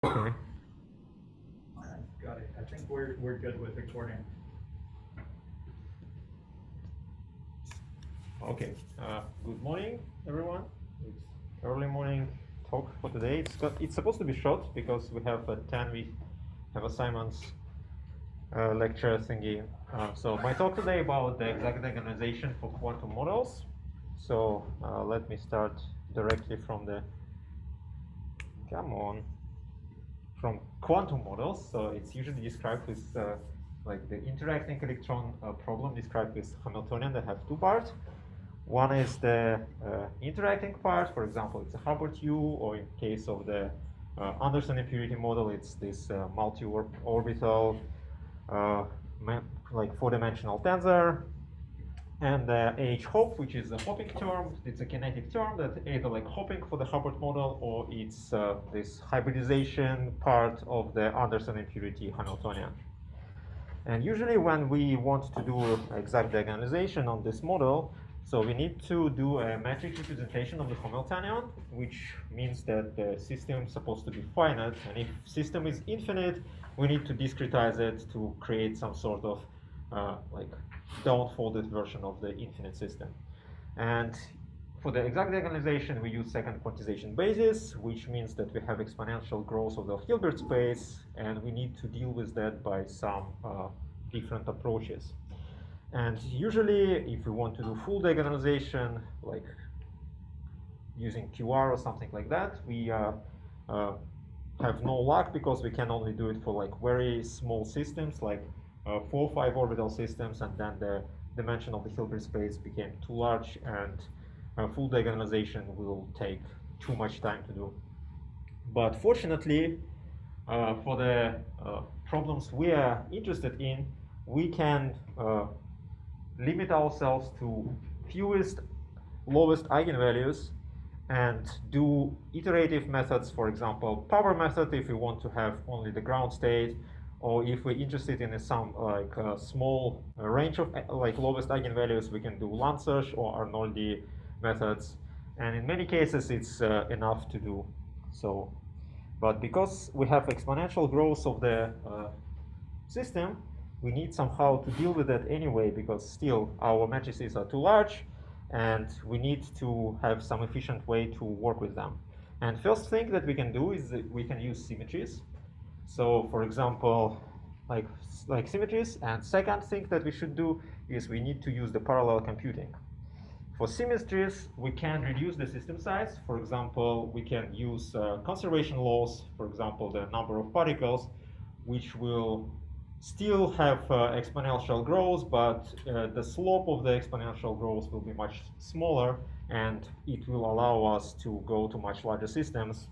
Okay. All right, got it. I think we're good with recording. Okay. Good morning, everyone. It's early morning talk for today. It's supposed to be short because we have at 10 we have assignments lecture thingy. So my talk today about the exact diagonalization for quantum models. So let me start directly from the from quantum models. So it's usually described with like the interacting electron problem described with Hamiltonian that have two parts. One is the interacting part, for example, it's a Hubbard U, or in case of the Anderson impurity model, it's this multi-orbital like four-dimensional tensor. And H hope, which is a hopping term, it's a kinetic term that either like hopping for the Hubbard model, or it's this hybridization part of the Anderson impurity Hamiltonian. And usually when we want to do exact diagonalization on this model, so we need to do a matrix representation of the Hamiltonian, which means that the system is supposed to be finite. And if system is infinite, we need to discretize it to create some sort of like downfolded version of the infinite system. And for the exact diagonalization, we use second quantization basis, which means that we have exponential growth of the Hilbert space, and we need to deal with that by some different approaches. And usually, if we want to do full diagonalization, like using QR or something like that, we have no luck because we can only do it for like very small systems, like 4 or 5 orbital systems, and then the dimension of the Hilbert space became too large, and full diagonalization will take too much time to do. But fortunately, for the problems we are interested in, we can limit ourselves to fewest, lowest eigenvalues and do iterative methods, for example, power method if we want to have only the ground state, or if we're interested in some like small range of like lowest eigenvalues, we can do Land search or Arnoldi methods. And in many cases, it's enough to do so. But because we have exponential growth of the system, we need somehow to deal with that anyway, because still our matrices are too large, and we need to have some efficient way to work with them. And first thing that we can do is that we can use symmetries. So for example, like symmetries. And second thing that we should do is we need to use the parallel computing. For symmetries, we can reduce the system size. For example, we can use conservation laws, for example, the number of particles, which will still have exponential growth, but the slope of the exponential growth will be much smaller, and it will allow us to go to much larger systems.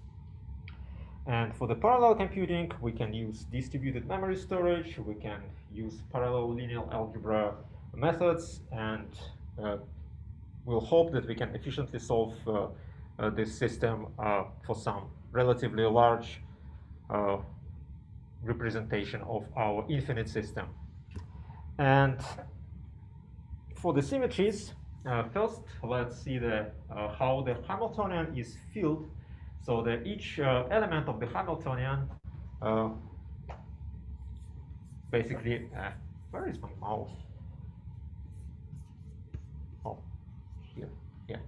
And for the parallel computing, we can use distributed memory storage, we can use parallel linear algebra methods, and we'll hope that we can efficiently solve this system for some relatively large representation of our infinite system. And for the symmetries, first let's see how the Hamiltonian is filled. So that each element of the Hamiltonian basically, where is my mouse? Oh, here, yeah.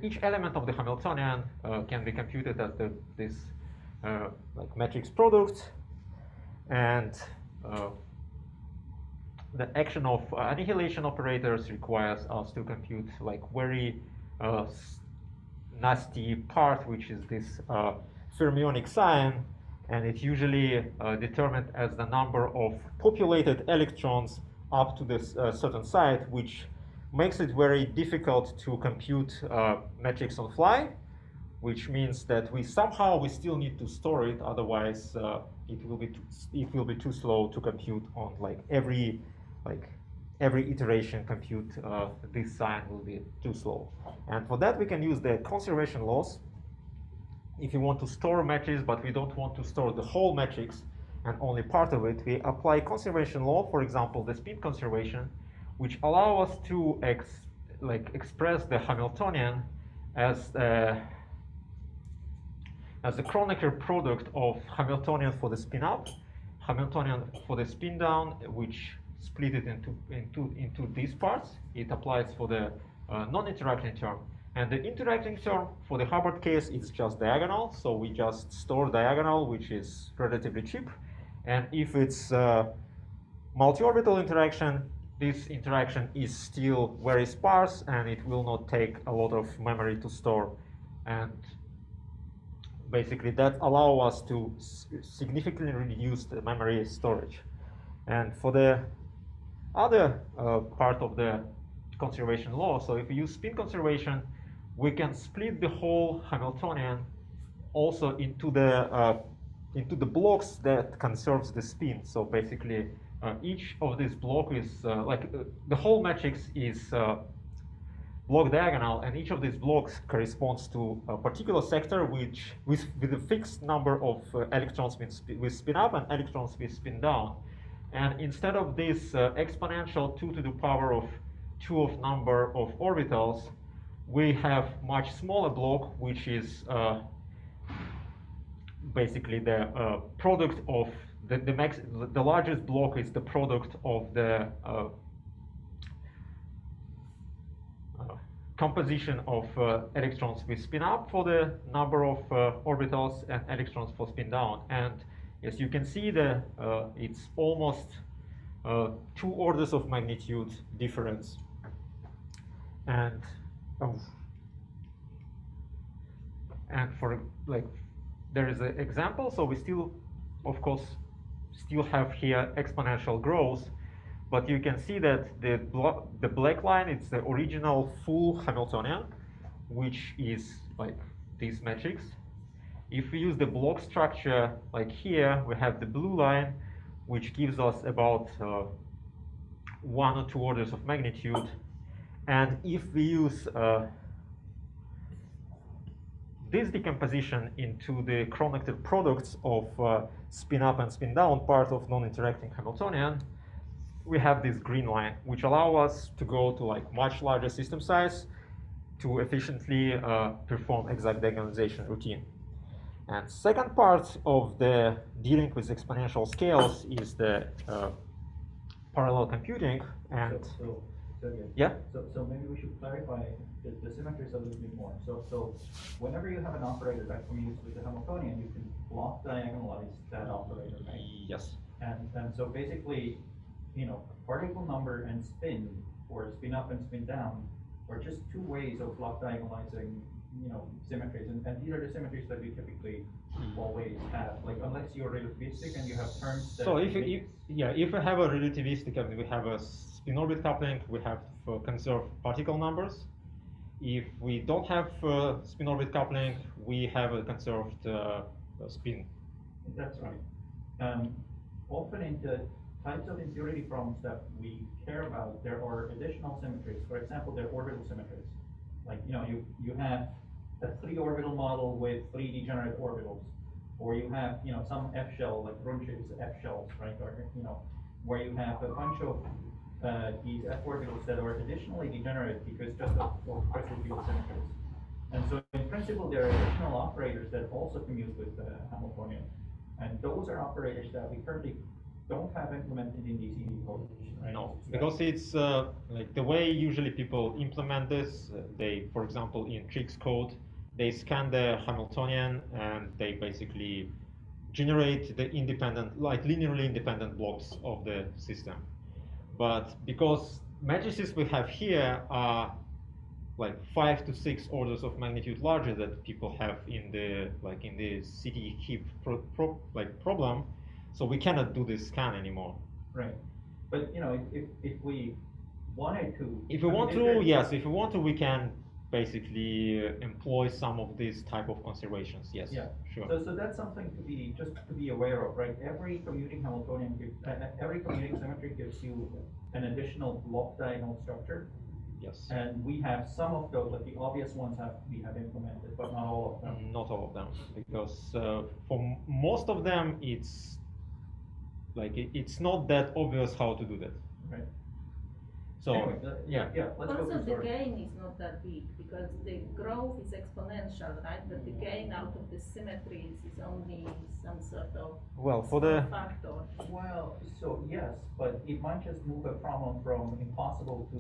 Each element of the Hamiltonian can be computed as this like matrix product, and the action of annihilation operators requires us to compute like very nasty part, which is this fermionic sign, and it's usually determined as the number of populated electrons up to this certain site, which makes it very difficult to compute metrics on fly, which means that we still need to store it, otherwise it will be too slow to compute on every iteration compute. This sign will be too slow, and for that we can use the conservation laws. If you want to store a matrix but we don't want to store the whole matrix and only part of it, we apply conservation law, for example the spin conservation, which allow us to express the Hamiltonian as as the Kronecker product of Hamiltonian for the spin up, Hamiltonian for the spin down, which split it into these parts. It applies for the non-interacting term. And the interacting term for the Hubbard case is just diagonal, so we just store diagonal, which is relatively cheap. And if it's multi-orbital interaction, this interaction is still very sparse and it will not take a lot of memory to store. And basically that allows us to significantly reduce the memory storage. And for the other part of the conservation law, so if we use spin conservation, we can split the whole Hamiltonian also into the blocks that conserves the spin. So basically, each of these blocks is the whole matrix is block diagonal, and each of these blocks corresponds to a particular sector which with a fixed number of electrons with spin up and electrons with spin down. And instead of this exponential 2 to the power of 2 of number of orbitals, we have much smaller block, which is basically the product of the largest block is the product of the composition of electrons with spin up for the number of orbitals and electrons for spin down. And as you can see, it's almost 2 orders of magnitude difference. And for there is an example, so we still, of course, have here exponential growth, but you can see that the black line, it's the original full Hamiltonian, which is like this matrix. If we use the block structure, like here, we have the blue line, which gives us about 1 or 2 orders of magnitude. And if we use this decomposition into the Kronecker products of spin up and spin down part of non-interacting Hamiltonian, we have this green line, which allow us to go to like much larger system size to efficiently perform exact diagonalization routine. And second part of the dealing with exponential scales is the parallel computing. And yeah. So maybe we should clarify the symmetries a little bit more. So whenever you have an operator that commutes with the Hamiltonian, you can block diagonalize that operator, right? Yes. And so basically, particle number and spin, or spin up and spin down, are just 2 ways of block diagonalizing, symmetries. And these are the symmetries that we typically always have, like unless you're relativistic and you have terms that. So if we have a relativistic, I mean, we have a spin orbit coupling, we have conserved particle numbers. If we don't have spin orbit coupling, we have a conserved spin. That's right. Often in the types of impurity problems that we care about, there are additional symmetries. For example, there are orbital symmetries. Like, you have a 3 orbital model with 3 degenerate orbitals, or you have, some F shell, like Runche's F shells, right? Or, where you have a bunch of these F orbitals that are additionally degenerate because just of crystal field symmetries. And so in principle, there are additional operators that also commute with the Hamiltonian. And those are operators that we currently don't have implemented in DC code. Right? No, because it's like the way usually people implement this, they, for example, in Trix code, they scan the Hamiltonian and they basically generate the independent, like linearly independent blocks of the system. But because matrices we have here are like 5 to 6 orders of magnitude larger than people have in the city heap problem, so we cannot do this scan anymore. Right, but if we wanted to. If we want to, yes. If we want to, we can basically employ some of these type of conservations. Yes. Yeah. Sure. So that's something to be aware of, right? Every commuting Hamiltonian every commuting symmetry gives you an additional block diagonal structure. Yes. And we have some of those, like the obvious ones we have implemented, but not all of them. Not all of them, because for most of them, it's not that obvious how to do that. Right. So anyway, yeah. Let's go Also, through the story. gain is not that big because the growth is exponential, right? But the gain out of the symmetries is only some sort of Well, for small the factor. Well, so yes, but it might just move a problem from impossible to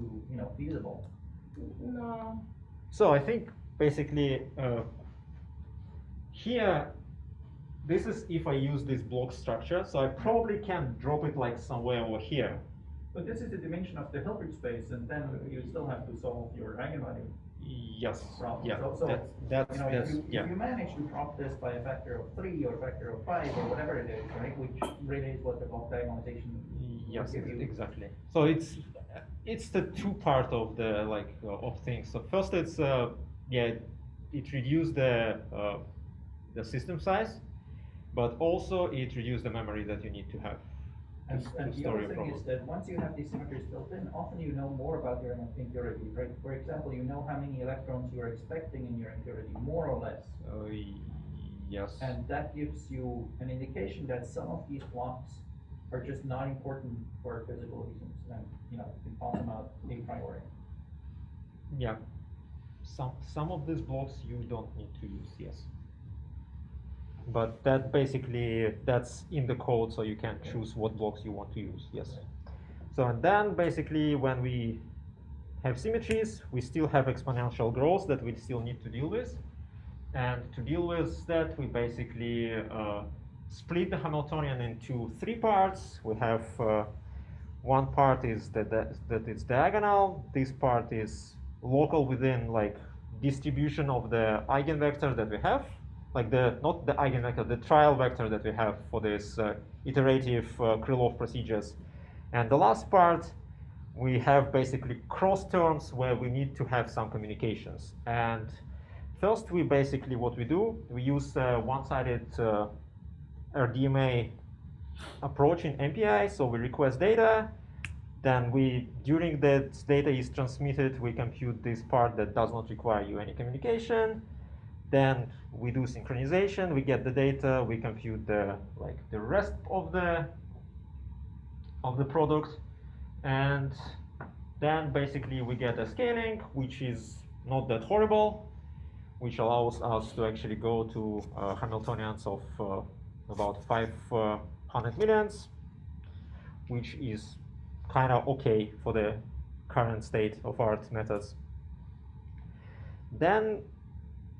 feasible. No. so I think basically here, this is if I use this block structure, so I probably can drop it like somewhere over here. But this is the dimension of the Hilbert space, and then you still have to solve your eigenvalue Yes. problem. Yeah. So that's if you manage to drop this by a factor of 3 or a factor of 5 or whatever it is, right, which really is what the block diagonalization Yes, will give you. exactly. So it's the two part of the of things. So first it's it reduced the system size, but also it reduced the memory that you need to have And to the store other your thing problem. is that once you have these symmetries built in, often you know more about your impurity, right? For example, you know how many electrons you are expecting in your impurity, more or less. Yes. And that gives you an indication that some of these blocks are just not important for physical reasons, and you can toss them out a priori. Yeah. Some of these blocks you don't need to use, yes. But that basically, that's in the code, so you can choose what blocks you want to use, yes. So and then basically when we have symmetries, we still have exponential growth that we still need to deal with. And to deal with that, we basically split the Hamiltonian into 3 parts. We have one part is that it's diagonal. This part is local within distribution of the eigenvector that we have, not the eigenvector, the trial vector that we have for this iterative Krylov procedures. And the last part, we have basically cross terms where we need to have some communications. And first, what we do, we use one-sided RDMA approach in MPI. So we request data, then during that data is transmitted, we compute this part that does not require you any communication. Then we do synchronization, we get the data, we compute the rest of the product, and then basically we get a scaling, which is not that horrible, which allows us to actually go to Hamiltonians of about 500 millions, which is kind of okay for the current state of art methods. Then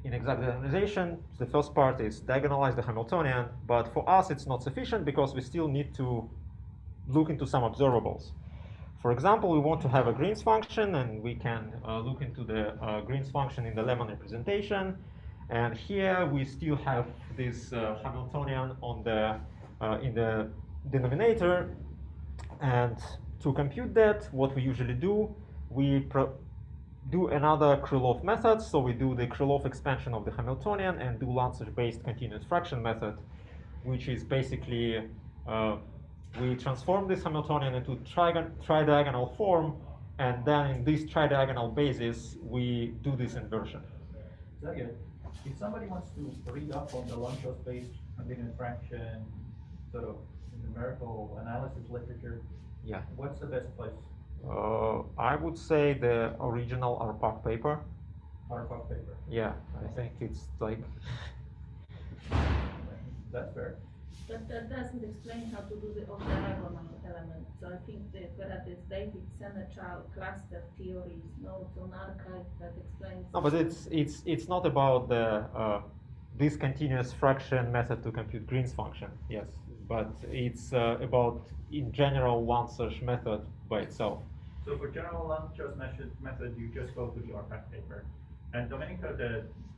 in exact diagonalization, the first part is diagonalize the Hamiltonian, but for us it's not sufficient because we still need to look into some observables. For example, we want to have a Green's function, and we can look into the Green's function in the Lemon representation. And here we still have this Hamiltonian in the denominator. And to compute that, what we usually do, we do another Krylov method. So we do the Krylov expansion of the Hamiltonian and do Lancer-based continuous fraction method, which is basically we transform this Hamiltonian into tridiagonal form, and then in this tridiagonal basis, we do this inversion. Sergei, if somebody wants to read up on the Lanczos-based continuous fraction sort of numerical analysis literature, Yeah. what's the best place? I would say the original RPAC paper. RPAC paper. Yeah, I think it's like. That's fair. But that doesn't explain how to do the off-diagonal element. So I think that whether this David Senechal cluster theory is notes on archive that explains. No, but it's not about the this continuous fraction method to compute Green's function. Yes, but it's about in general Lanczos method by itself. So for general Lanczos method, you just go to the RPAC paper. And Domenico,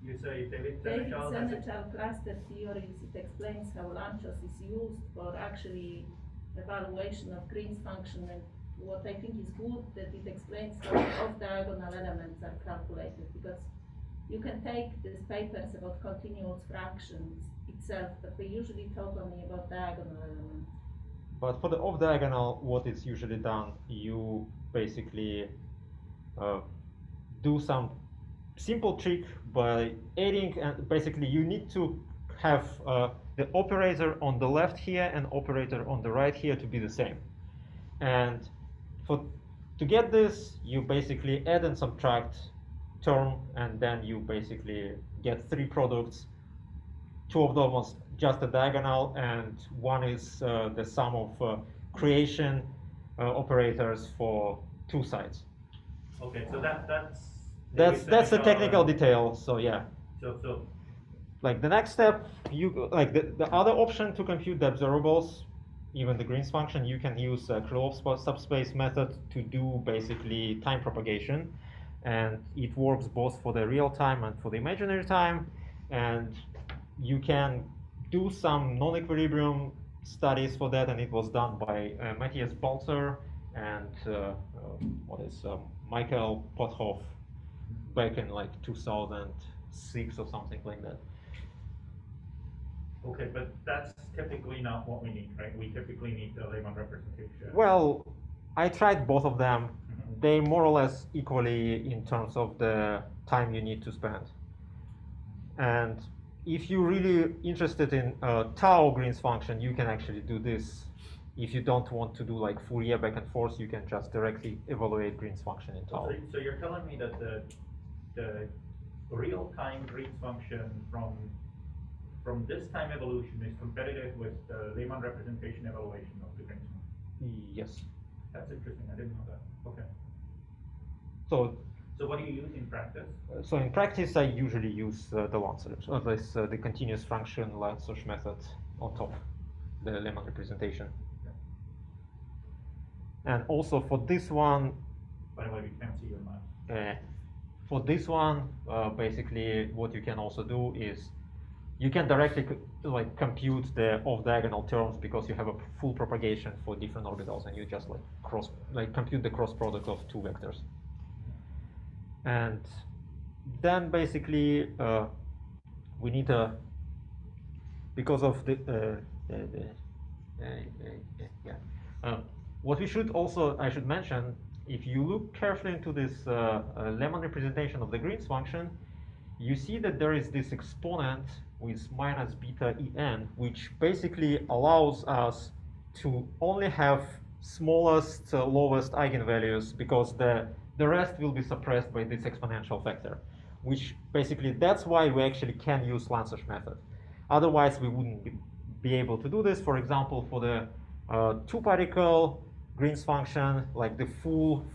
you say David Senechal cluster theories, it explains how Lanczos is used for actually evaluation of Green's function, and what I think is good that it explains how off-diagonal elements are calculated, because you can take these papers about continuous fractions itself, but we usually talk only about diagonal elements. But for the off-diagonal, what is usually done, you basically do some simple trick by adding, and basically you need to have the operator on the left here and operator on the right here to be the same. And to get this, you basically add and subtract term, and then you basically get three products. Two of them was just a diagonal, and one is the sum of creation operators for two sides. Okay, so that's That's the technical essential, detail. So yeah. So Like the next step, you like the other option to compute the observables, even the Green's function, you can use a Krylov subspace method to do basically time propagation, and it works both for the real time and for the imaginary time, and you can do some non-equilibrium studies for that, and it was done by Matthias Balzer and Michael Pothoff back in like 2006 or something like that. okay, but that's typically not what we need, right? We typically need the Lehmann representation. Well, I tried both of them. Mhm. They more or less equally in terms of the time you need to spend. And if you're really interested in tau Green's function, you can actually do this. If you don't want to do like Fourier back and forth, you can just directly evaluate Green's function in tau. So you're telling me that the real-time Green's function from this time evolution is competitive with the Lehmann representation evaluation of the Green's function? Yes. That's interesting. I didn't know that. Okay. So what do you use in practice? So in practice, I usually use the Lanzers, or the continuous function Lanzers method on top, the Lehmann representation. Okay. And also for this one, By the way, we can't see your mouse. for this one, basically what you can also do is you can directly compute the off-diagonal terms because you have a full propagation for different orbitals, and you just compute the cross product of two vectors. And then basically we need because of what I should mention, if you look carefully into this Lehmann representation of the Green's function, you see that there is this exponent with minus beta En, which basically allows us to only have smallest, lowest eigenvalues, because the rest will be suppressed by this exponential factor, which basically that's why we actually can use Lanzer's method. Otherwise, we wouldn't be able to do this. For example, for the two-particle Green's function, like the full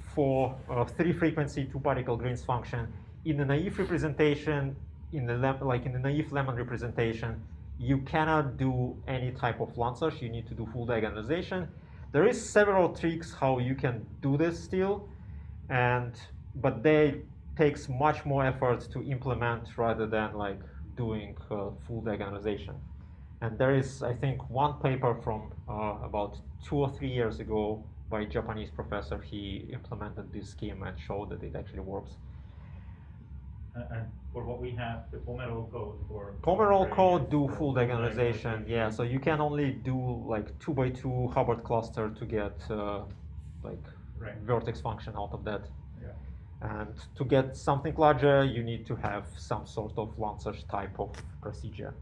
three-frequency two-particle Green's function, in the naive representation, in the naive Lehmann representation, you cannot do any type of Lanzers. You need to do full diagonalization. There is several tricks how you can do this still, but they takes much more effort to implement rather than doing full diagonalization. And there is, I think, one paper from about 2 or 3 years ago by a Japanese professor. He implemented this scheme and showed that it actually works. And for what we have, the Pomerol code for Pomerol code do full diagonalization, yeah. So you can only do 2x2 Hubbard cluster to get vertex function out of that. Yeah. And to get something larger, you need to have some sort of Lanzer's type of procedure.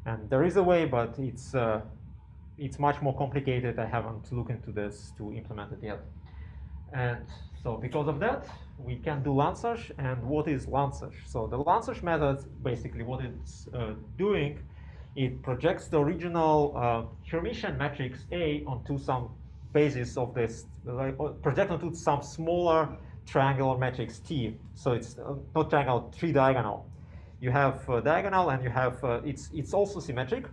And there is a way, but it's much more complicated. I haven't looked into this to implement it yet. And so because of that, we can do Lanzers. And what is Lanzers? So the Lanzers method, basically what it's doing, it projects the original Hermitian matrix A onto some basis of this, project onto some smaller triangular matrix T. So it's not triangle, three-diagonal. You have diagonal, and you have it's also symmetric.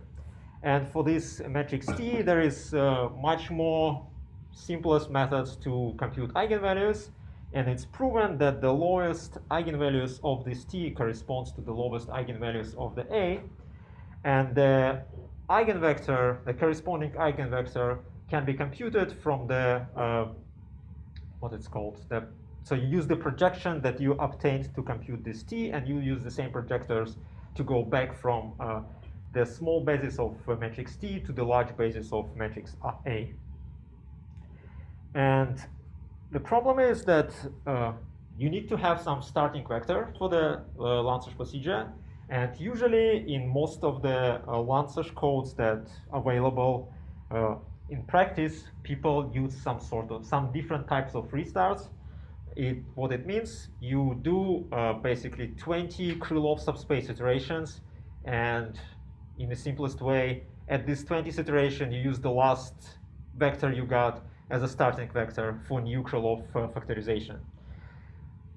And for this matrix T, there is much more simplest methods to compute eigenvalues, and it's proven that the lowest eigenvalues of this T corresponds to the lowest eigenvalues of the A, and the eigenvector, the corresponding eigenvector, can be computed from the what it's called. So you use the projection that you obtained to compute this T, and you use the same projectors to go back from the small basis of matrix T to the large basis of matrix A. And the problem is that you need to have some starting vector for the Lanzers procedure. And usually in most of the Lanzers codes that are available, in practice, people use some different types of restarts. What it means, you do basically 20 Krylov subspace iterations, and in the simplest way, at this 20th iteration, you use the last vector you got as a starting vector for new Krylov factorization.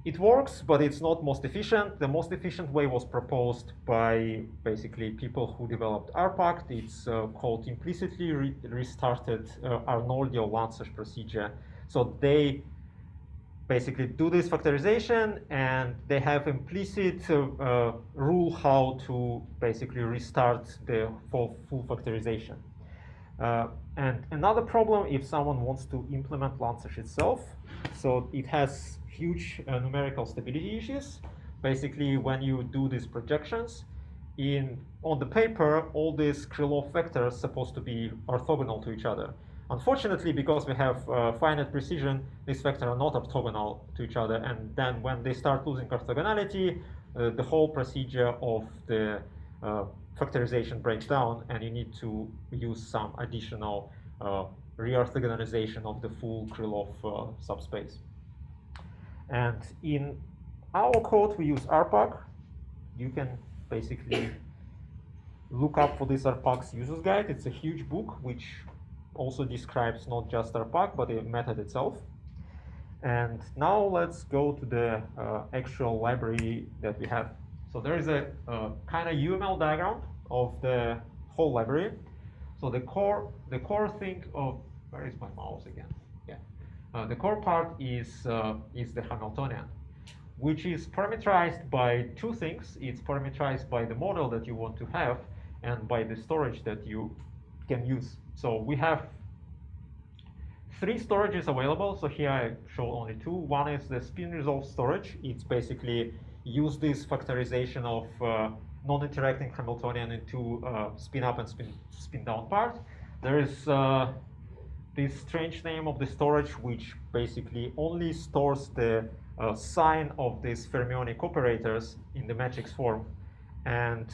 It works, but it's not most efficient. The most efficient way was proposed by basically people who developed RPact. It's called implicitly restarted Arnoldi Lanczos procedure. So they basically do this factorization, and they have implicit rule how to basically restart the full factorization. And another problem, if someone wants to implement Lanczos itself, so it has huge numerical stability issues. Basically, when you do these projections, on the paper, all these Krylov vectors are supposed to be orthogonal to each other. Unfortunately, because we have finite precision, these vectors are not orthogonal to each other, and then when they start losing orthogonality, the whole procedure of the factorization breaks down, and you need to use some additional reorthogonalization of the full Krylov subspace. And in our code, we use RPact. You can basically look up for this RPact user's guide. It's a huge book which also describes not just RPact, but the method itself. And now let's go to the actual library that we have. So there is a kind of UML diagram of the whole library. So the core thing of, where is my mouse again? Yeah, the core part is the Hamiltonian, which is parameterized by two things. It's parameterized by the model that you want to have and by the storage that you can use. So we have 3 storages available. So here I show only 2. One is the spin resolved storage. It's basically use this factorization of non-interacting Hamiltonian into spin up and spin down part. There is this strange name of the storage, which basically only stores the sign of these fermionic operators in the matrix form, and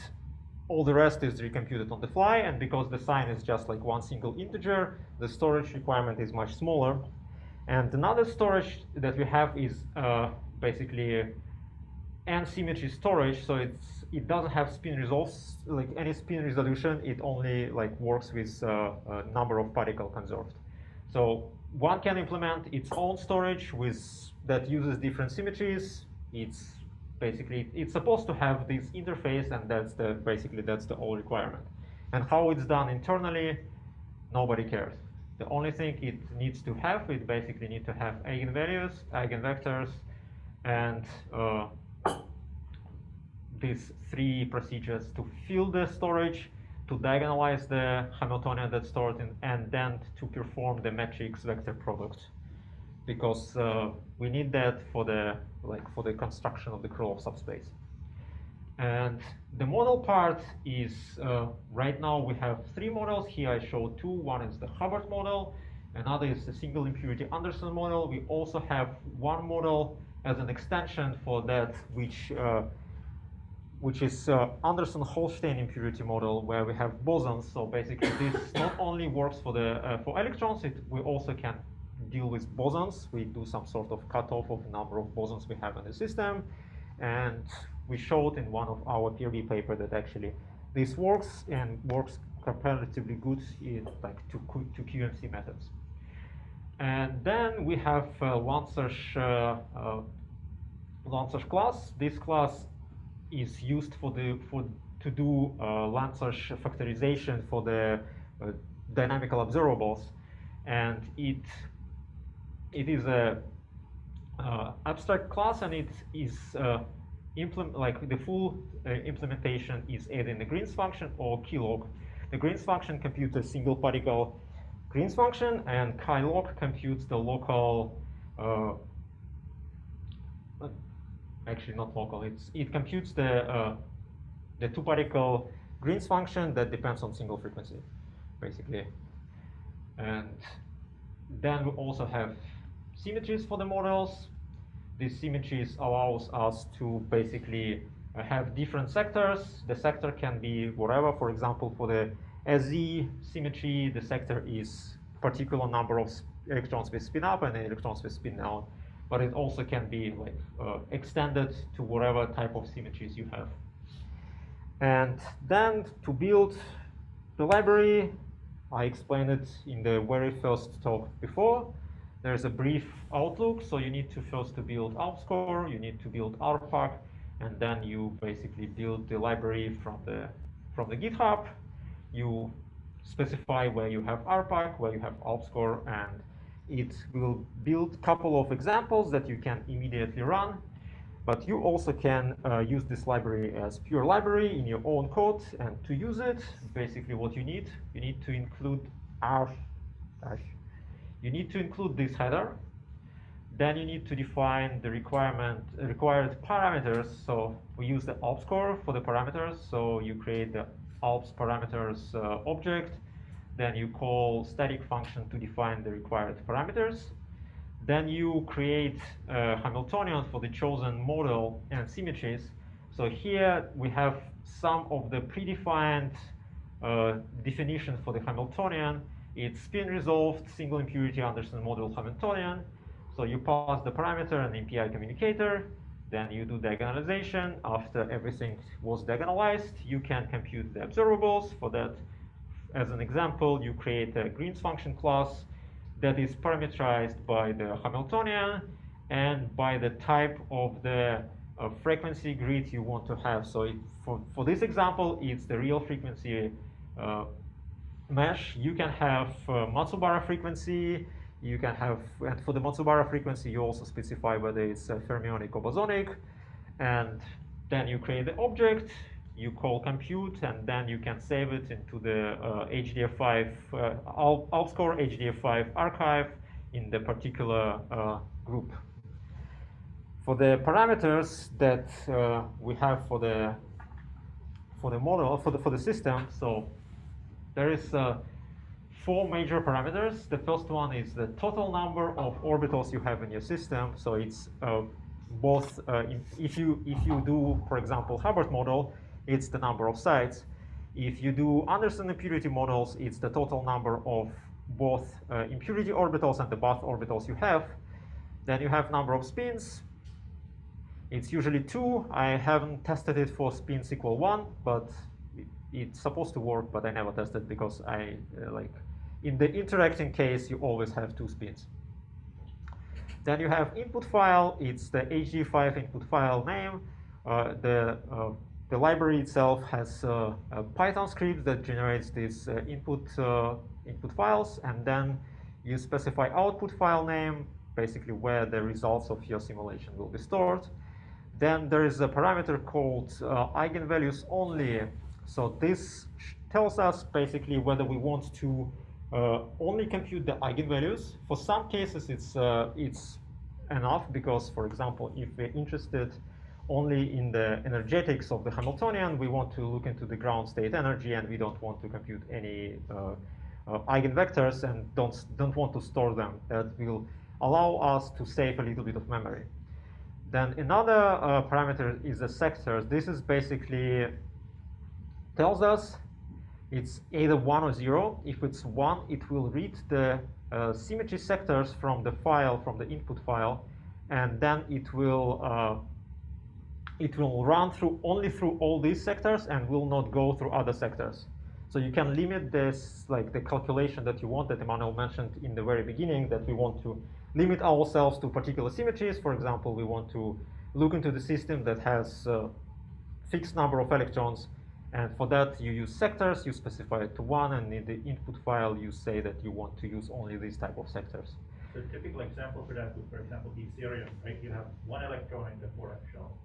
all the rest is recomputed on the fly. And because the sign is just like one single integer, the storage requirement is much smaller. And another storage that we have is basically n-symmetry storage. So it doesn't have spin resolves, like any spin resolution. It only like works with a number of particle conserved. So one can implement its own storage that uses different symmetries. It's supposed to have this interface, and that's the whole requirement. And how it's done internally, nobody cares. The only thing it needs to have, it basically needs to have eigenvalues, eigenvectors, and these 3 procedures to fill the storage, to diagonalize the Hamiltonian that's stored in, and then to perform the matrix vector product, because we need that for the construction of the Krylov subspace. And the model part is right now we have 3 models. Here I show 2. One is the Hubbard model, another is the single impurity Anderson model. We also have one model as an extension for that, which is Anderson-Holstein impurity model, where we have bosons. So basically, this not only works for electrons, we also can deal with bosons. We do some sort of cutoff of the number of bosons we have in the system, and we showed in one of our peer review paper that actually this works, and works comparatively good in to QMC methods. And then we have Lanczos class. This class is used to do Lanczos factorization for the dynamical observables, and it is a abstract class, and it is the full implementation is either in the Green's function or Keylog. The Green's function computes a single particle Green's function, and Keylog computes the local. Actually, not local. It computes the 2-particle Green's function that depends on single frequency, basically. And then we also have symmetries for the models. These symmetries allows us to basically have different sectors. The sector can be whatever. For example, for the SZ symmetry, the sector is particular number of electrons with spin up and electrons with spin down, but it also can be like extended to whatever type of symmetries you have. And then to build the library, I explained it in the very first talk before. There's a brief outlook, so you need to first to build AlpScore, you need to build RPAC, and then you basically build the library from the GitHub. You specify where you have RPAC, where you have AlpScore, and it will build a couple of examples that you can immediately run. But you also can use this library as pure library in your own code, and to use it, basically what you need to include you need to include this header. Then you need to define the required parameters. So we use the AlpScore for the parameters. So you create the Alps parameters object. Then you call static function to define the required parameters. Then you create a Hamiltonian for the chosen model and symmetries. So here we have some of the predefined definition for the Hamiltonian. It's spin resolved, single impurity Anderson model Hamiltonian. So you pass the parameter and MPI communicator, then you do diagonalization. After everything was diagonalized, you can compute the observables. For that, as an example, you create a Green's function class that is parameterized by the Hamiltonian and by the type of the frequency grid you want to have. So for this example, it's the real frequency mesh. You can have Matsubara frequency. You can have, and for the Matsubara frequency, you also specify whether it's fermionic or bosonic. And then you create the object, you call compute, and then you can save it into the HDF5 AlpScore HDF5 archive in the particular group. For the parameters that we have for the model for the system, so there is 4 major parameters. The first one is the total number of orbitals you have in your system. So it's both if you do, for example, Hubbard model, it's the number of sites. If you do Anderson impurity models, it's the total number of both impurity orbitals and the bath orbitals you have. Then you have number of spins. It's usually 2. I haven't tested it for spins equal 1, but it's supposed to work, but I never tested because I in the interacting case, you always have 2 spins. Then you have input file. It's the HD5 input file name. The library itself has a Python script that generates these input files, and then you specify output file name, basically where the results of your simulation will be stored. Then there is a parameter called eigenvalues only. So this tells us basically whether we want to only compute the eigenvalues. For some cases, it's enough because, for example, if we're interested only in the energetics of the Hamiltonian, we want to look into the ground state energy, and we don't want to compute any eigenvectors and don't want to store them. That will allow us to save a little bit of memory. Then another parameter is the sectors. This is basically tells us it's either 1 or 0. If it's 1, it will read the symmetry sectors from the file, from the input file, and then it will run only through all these sectors and will not go through other sectors. So you can limit this, like the calculation that you want, that Emmanuel mentioned in the very beginning, that we want to limit ourselves to particular symmetries. For example, we want to look into the system that has a fixed number of electrons. And for that, you use sectors, you specify it to 1, and in the input file, you say that you want to use only these type of sectors. So a typical example for that would, for example, be cerium, right? You have 1 electron in the 4f shell.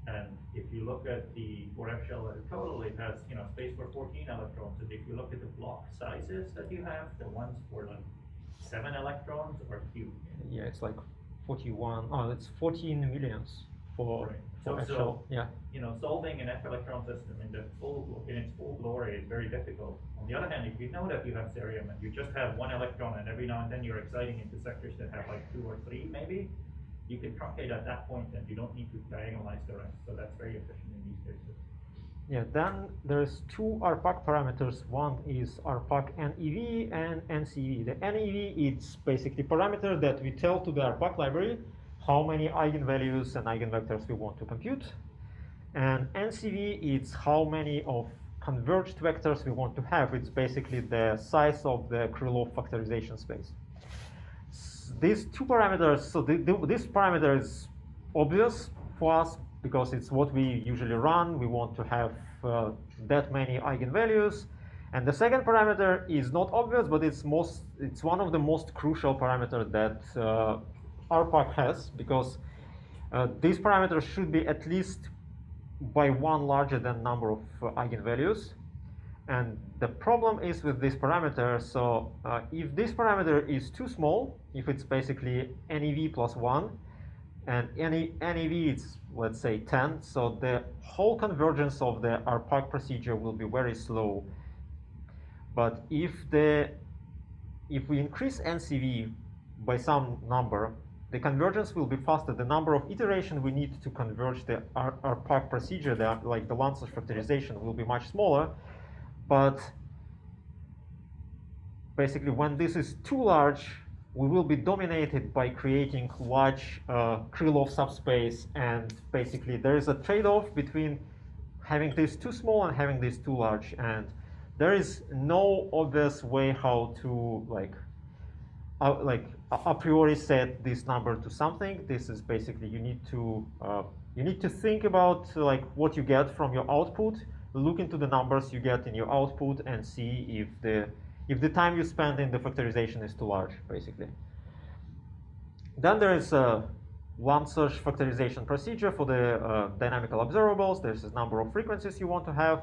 And if you look at the 4f shell as a total, it has space for 14 electrons. And if you look at the block sizes that you have, the ones for like 7 electrons are huge. Yeah, it's like 41. Oh, it's 14 millions for right. F So shell. Yeah. Solving an F electron system in its full glory is very difficult. On the other hand, if you know that you have cerium and you just have 1 electron, and every now and then you're exciting into sectors that have like 2 or 3, maybe, you can truncate at that point, and you don't need to diagonalize the rest. So that's very efficient in these cases. Yeah, then there's two RPAC parameters. One is RPAC NEV and NCV. The NEV, it's basically parameter that we tell to the RPAC library how many eigenvalues and eigenvectors we want to compute. And NCV, it's how many of converged vectors we want to have. It's basically the size of the Krylov factorization space. These two parameters, so this parameter is obvious for us because it's what we usually run. We want to have that many eigenvalues. And the second parameter is not obvious, but it's one of the most crucial parameters that RPAC has, because these parameters should be at least by one larger than number of eigenvalues. And the problem is with this parameter, so if this parameter is too small, if it's basically NEV plus 1, and NEV is, let's say, 10, so the whole convergence of the RPAC procedure will be very slow. But if we increase NCV by some number, the convergence will be faster. The number of iterations we need to converge the RPAC procedure, like the Lanczos factorization, will be much smaller. But basically, when this is too large, we will be dominated by creating large Krylov subspace, and basically there is a trade-off between having this too small and having this too large, and there is no obvious way how to a priori set this number to something. This is basically you need to think about what you get from your output, look into the numbers you get in your output, and see if the time you spend in the factorization is too large, basically. Then there is a Lanczos factorization procedure for the dynamical observables. There's a number of frequencies you want to have.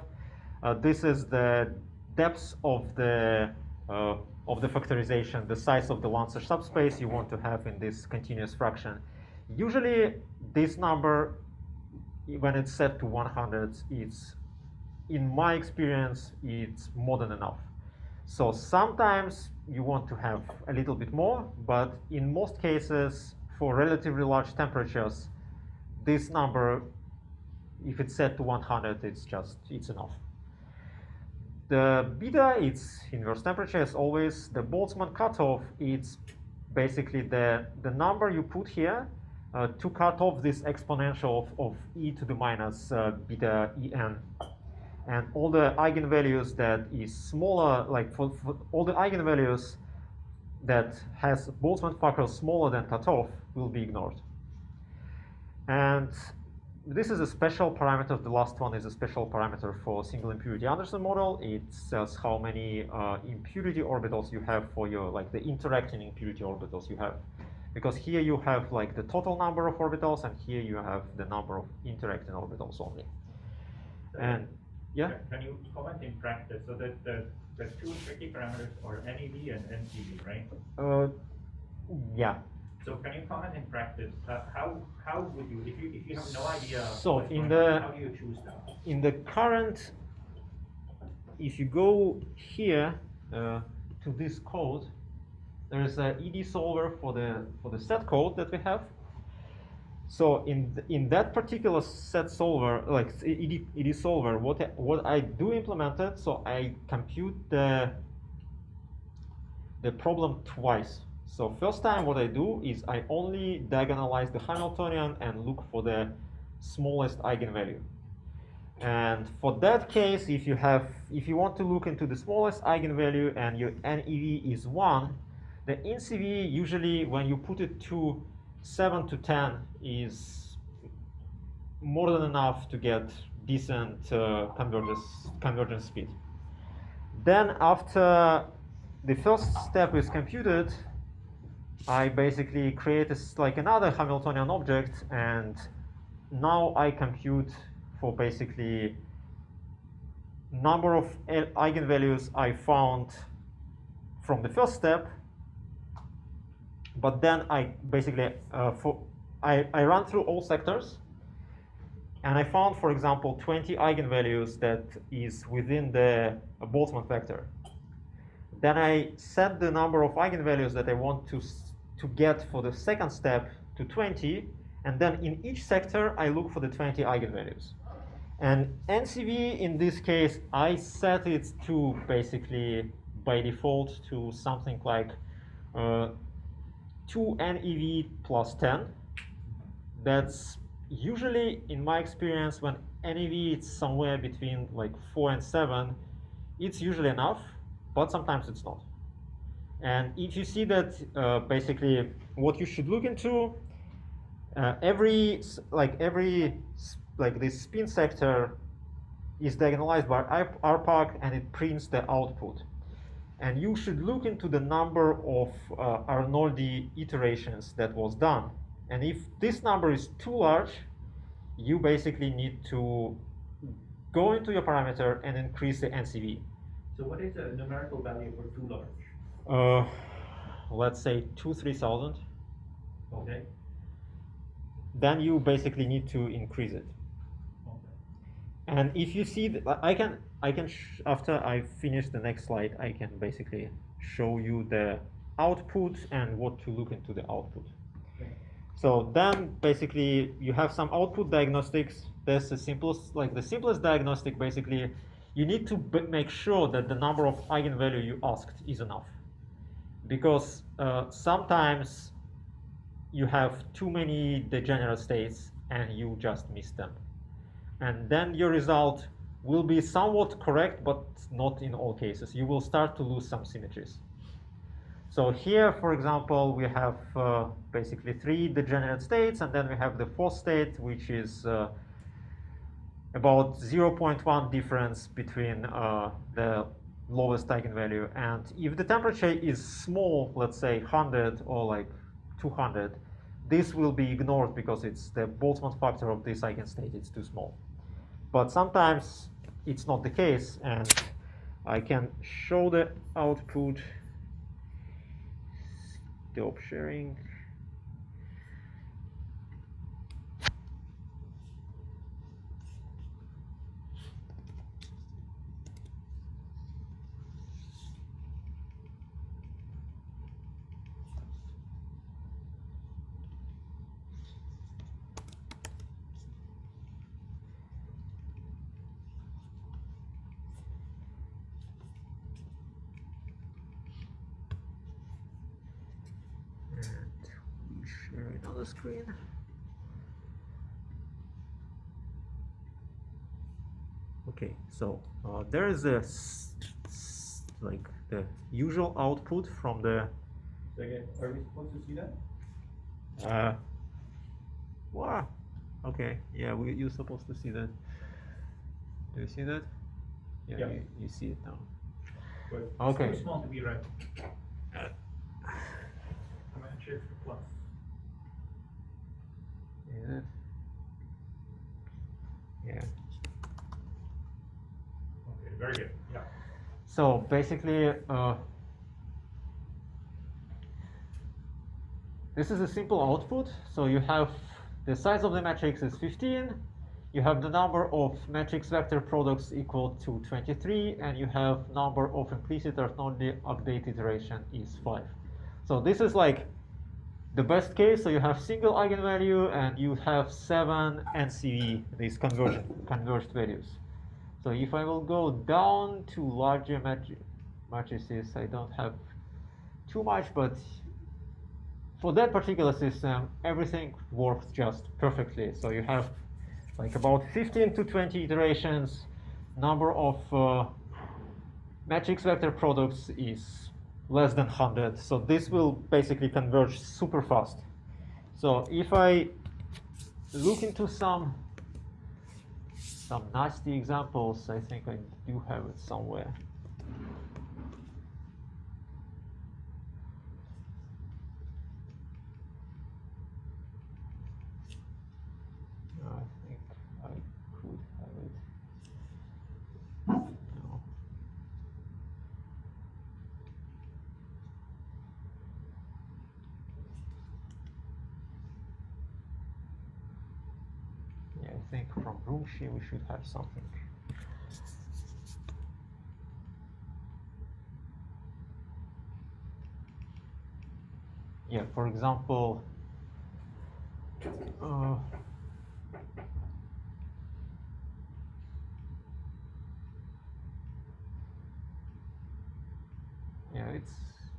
This is the depth of the factorization, the size of the Lanczos subspace you want to have in this continuous fraction. Usually, this number, when it's set to 100, in my experience, it's more than enough. So sometimes you want to have a little bit more, but in most cases, for relatively large temperatures, this number, if it's set to 100, it's enough. The beta, it's inverse temperature as always. The Boltzmann cutoff, it's basically the number you put here to cut off this exponential of e to the minus beta en. And all the eigenvalues that is smaller, like for all the eigenvalues that has Boltzmann factor smaller than cutoff will be ignored. And this is a special parameter. The last one is a special parameter for single impurity Anderson model. It says how many impurity orbitals you have for your, the interacting impurity orbitals you have. Because here you have the total number of orbitals, and here you have the number of interacting orbitals only. And yeah? Can you comment in practice? So the two tricky parameters are NEV and NCV, right? Yeah. So can you comment in practice, how would you, if you have no idea, so how do you choose them? In the current, if you go here to this code, there is an ED solver for the set code that we have. So in that particular set solver, ED solver, what I do implement it, so I compute the problem twice. So first time what I do is I only diagonalize the Hamiltonian and look for the smallest eigenvalue. And for that case, if you want to look into the smallest eigenvalue and your NEV is 1, the NCV usually when you put it to 7 to 10 is more than enough to get decent convergence speed. Then after the first step is computed, I basically create another Hamiltonian object, and now I compute for basically number of eigenvalues I found from the first step. But then I basically I run through all sectors, and I found, for example, 20 eigenvalues that is within the Boltzmann vector. Then I set the number of eigenvalues that I want to get for the second step to 20, and then in each sector I look for the 20 eigenvalues. And NCV, in this case, I set it to basically, by default, to something like 2 NEV plus 10. That's usually, in my experience, when NEV is somewhere between like 4 and 7, it's usually enough, but sometimes it's not. And if you see that, basically, what you should look into, this spin sector is diagonalized by RPAC, and it prints the output. And you should look into the number of Arnoldi iterations that was done. And if this number is too large, you basically need to go into your parameter and increase the NCV. So what is a numerical value for too large? Let's say 2,000-3,000. Okay. Then you basically need to increase it. Okay. And if you see, after I finish the next slide, I can basically show you the output and what to look into the output. Okay. So then basically you have some output diagnostics. There's the simplest diagnostic. Basically, you need to make sure that the number of eigenvalue you asked is enough, because sometimes you have too many degenerate states and you just miss them. And then your result will be somewhat correct, but not in all cases. You will start to lose some symmetries. So here, for example, we have basically 3 degenerate states, and then we have the 4th state, which is about 0.1 difference between the lowest eigenvalue. And if the temperature is small, let's say 100 or like 200, this will be ignored because it's the Boltzmann factor of this eigenstate, it's too small. But sometimes it's not the case, and I can show the output. Stop sharing. And another screen. Okay, so there is like the usual output from the. Sergei, are we supposed to see that? Wow. Okay. Yeah, you're supposed to see that. Do you see that? Yeah. Yeah. You see it now. But Okay. it's too small to be read. Matches plus. Is it? Yeah. Okay, very good. Yeah. So basically, this is a simple output. So you have the size of the matrix is 15. You have the number of matrix vector products equal to 23, and you have number of implicit Arnoldi update iteration is 5. So this is like the best case. So you have single eigenvalue and you have 7 NCV, these converged values. So if I will go down to larger matrices, I don't have too much, but for that particular system, everything works just perfectly. So you have like about 15 to 20 iterations. Number of matrix vector products is less than 100. So this will basically converge super fast. So if I look into some nasty examples, I think I do have it somewhere. I think I could have it. No. Yeah, I think from Rumshi we should have something. Yeah, for example,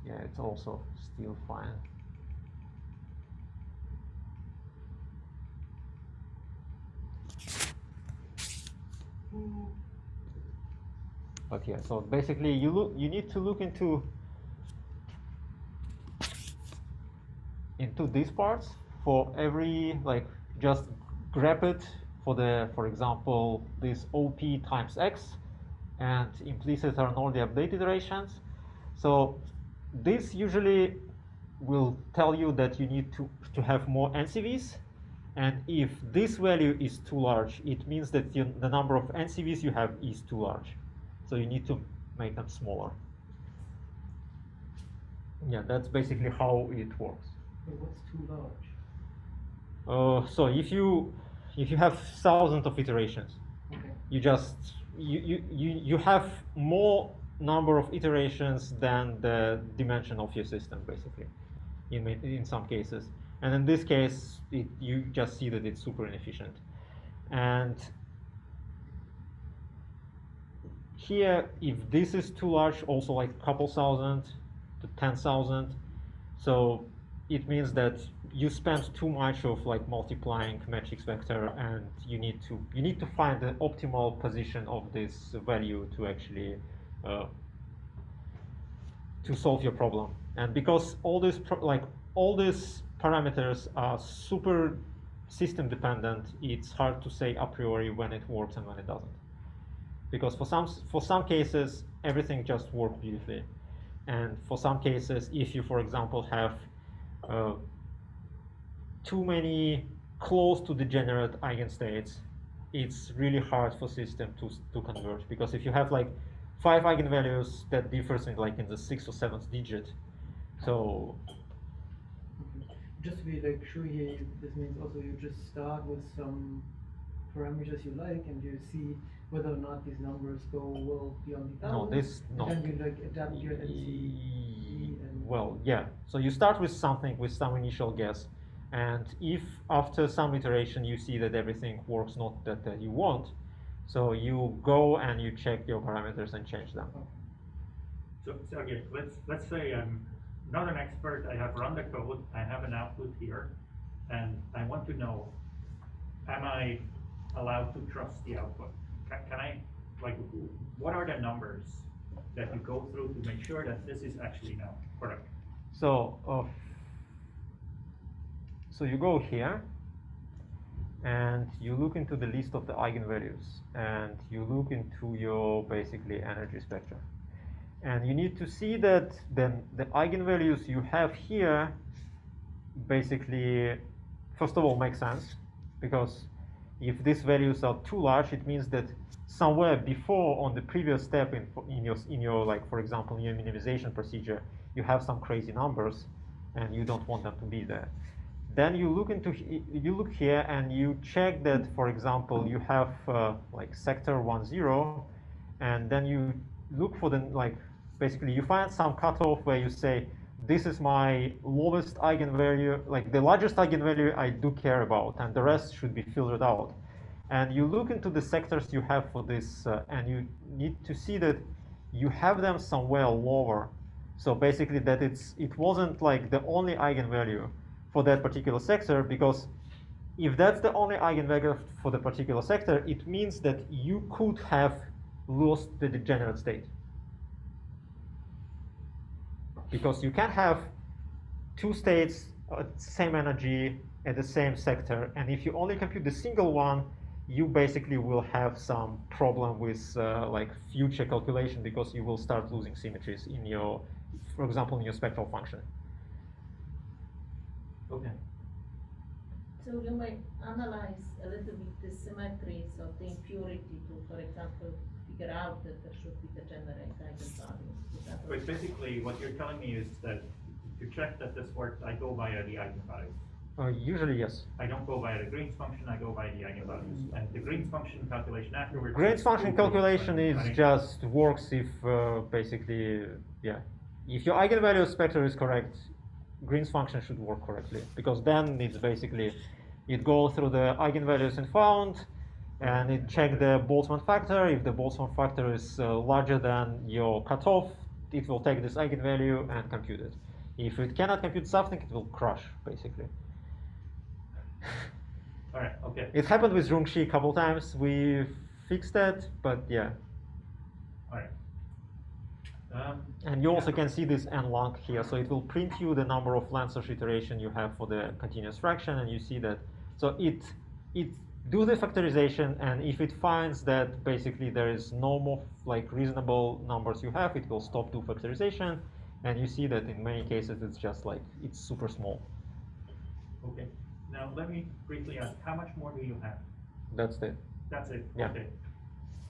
yeah, it's also still fine. But yeah, so basically you need to look into these parts for every, like, just grab it for the, for example, this OP times X, and implicit are all the update iterations. So this usually will tell you that you need to have more NCVs, and if this value is too large, it means that the number of NCVs you have is too large. So you need to make them smaller. Yeah, that's basically how it works. But what's too large? So if you have thousands of iterations, Okay. you have more number of iterations than the dimension of your system, basically, in some cases. And in this case, you just see that it's super inefficient. And here, if this is too large, also like a couple thousand to 10,000, so it means that you spend too much of like multiplying matrix vector, and you need to find the optimal position of this value to actually to solve your problem. And because all these parameters are super system dependent, it's hard to say a priori when it works and when it doesn't. Because for some cases everything just works beautifully, and for some cases, if you, for example, have too many close to degenerate eigenstates, it's really hard for system to converge, because if you have like 5 eigenvalues that differs in like in the 6th or 7th digit, so just to be like sure here, this means also you just start with some parameters you like, and you see whether or not these numbers go well beyond the thousands. No. And then you like adapt your NC. Well, yeah. So you start with something with some initial guess, and if after some iteration you see that everything works not that you want, so you go and you check your parameters and change them. So Sergei, let's say I'm not an expert. I have run the code. I have an output here, and I want to know: am I allowed to trust the output? Can I, like, what are the numbers that you go through to make sure that this is actually now correct? So you go here and you look into the list of the eigenvalues, and you look into your basically energy spectra, and you need to see that then the eigenvalues you have here basically, first of all, make sense, because if these values are too large, it means that somewhere before, on the previous step in your like, for example, in your minimization procedure, you have some crazy numbers and you don't want them to be there. Then you look here and you check that, for example, you have like sector 10, and then you look for the, like, basically you find some cutoff where you say, this is my lowest eigenvalue, like the largest eigenvalue I do care about, and the rest should be filtered out. And you look into the sectors you have for this, and you need to see that you have them somewhere lower. So basically that it wasn't like the only eigenvalue for that particular sector, because if that's the only eigenvalue for the particular sector, it means that you could have lost the degenerate state. Because you can have 2 states at same energy at the same sector, and if you only compute the single one, you basically will have some problem with like future calculation, because you will start losing symmetries in your, for example, in your spectral function. Okay. So you may analyze a little bit the symmetries of the impurity to, for example, figure out that there should be degenerate eigenvalues. But basically, what you're telling me is that to check that this works, I go via the eigenvalues. Usually, yes. I don't go via the Green's function, I go by the eigenvalues. And the Green's function calculation afterwards. Green's function calculation is just works if basically, yeah, if your eigenvalue spectra is correct, Green's function should work correctly, because then it's basically, it goes through the eigenvalues and found, and it checks the Boltzmann factor. If the Boltzmann factor is larger than your cutoff, it will take this eigenvalue and compute it. If it cannot compute something, it will crush, basically. All right, okay. It happened with Rungshi a couple times. We fixed that, but yeah. All right. And you also can see this n long here, so it will print you the number of lengths of iteration you have for the continuous fraction, and you see that. So it do the factorization, and if it finds that basically there is no more like reasonable numbers you have, it will stop do factorization, and you see that in many cases it's just like it's super small. Okay. Now let me briefly ask, how much more do you have? That's it. That's it. Yeah. Okay.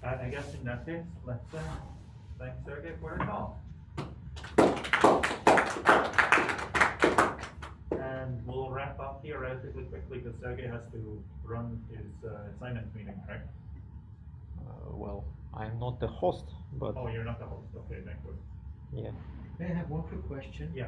I guess in that case, let's thank Sergei for the talk. And we'll wrap up here relatively quickly because Sergei has to run his assignment meeting, right? Well, I'm not the host, but Oh, you're not the host. Okay, thank you. yeah. May I have one quick question? Yeah.